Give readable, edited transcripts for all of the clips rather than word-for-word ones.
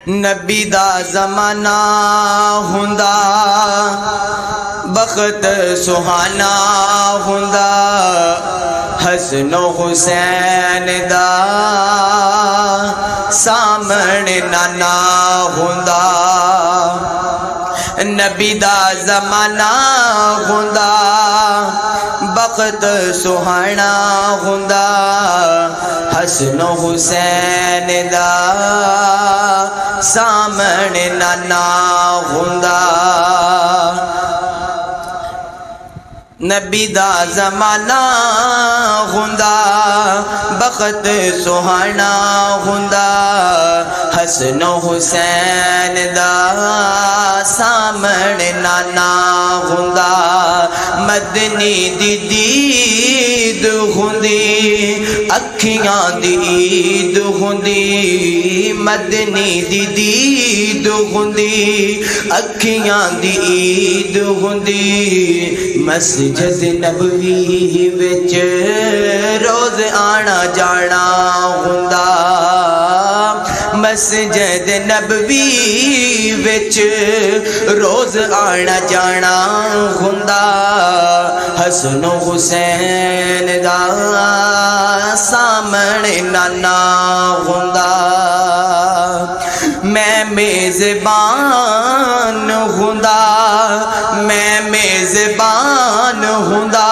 نبی دا زمانہ ہوندا بخت سہانا ہوندا حسن و حسین دا سامنے نانا ہوندا نبی دا زمانہ ہوندا بخت سہانا ہوندا حسن و حسین دا سامنے نانا ہوندا نبی دا زمانہ ہوندا بخت سہانا ہوندا حسن و حسین دا سامنے نانا ہوندا مدنی دی دید ہوندی اکھیاں دی عید ہوندی مدنی دی دید ہوندی اکھیاں دی عید ہوندی مسجد نبوی وچ روز آنا جانا ہوندا مسجد نبوی وچ روز آنا جانا ہوندا حسن و حسین دا سامنے نانا ہوندا میں میزبان ہوندا میں میزبان ہوندا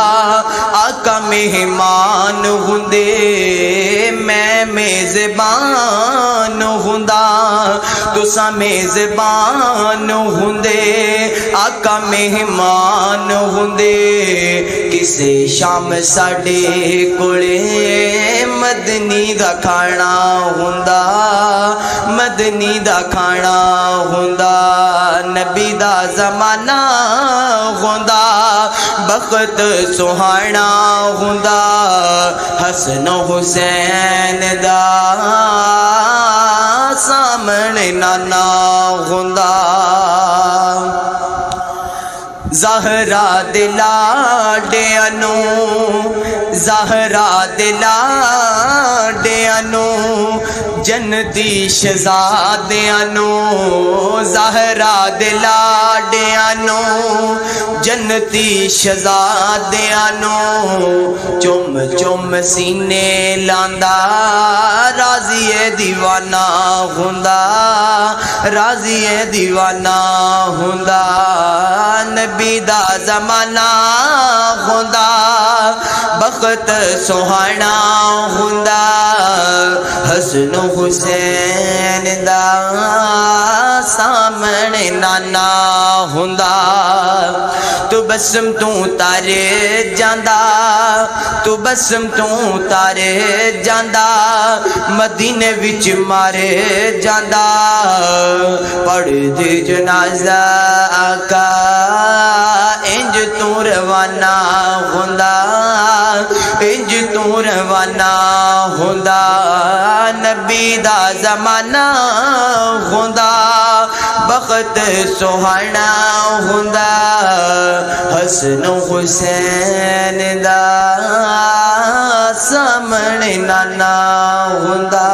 آقا مہمان ہوندے میں میزبان ہوندا تساں میزبان ہوندے آقا مہمان ہوندے کسے شام ساڈے کولے مدنی دا کھانا ہوندا مدنی دا کھانا ہوندا نبی دا زمانہ ہوندا بخت سہانا ہوندا حسن و حسین دا سامنے نانا ہوندا زہرا دے لاڈیاں نوں زہرا دے لاڈیاں نوں جنتی شہزادیاں نوں زہرا دے لاڈیاں نوں جنتی شہزادیاں نوں چم چم سینے لاندا راضی دیوانہ ہوندا راضی دیوانہ ہوندا نبی دا زمانہ ہوندا بخت سہانا ہوندا حسن و حسین دا سامنے نانا ہوندا تو بسم تو تارے جاندا تو بسم تو تارے جاندا مدینے وچ مارے جاندا پڑھ دے جنازہ آقا انج تو روانہ ہوندا انج تو روانہ ہوندا نبی دا زمانہ ہوندا بخت سہانا ہوندا حسن و حسین دا سامنے نانا ہوندا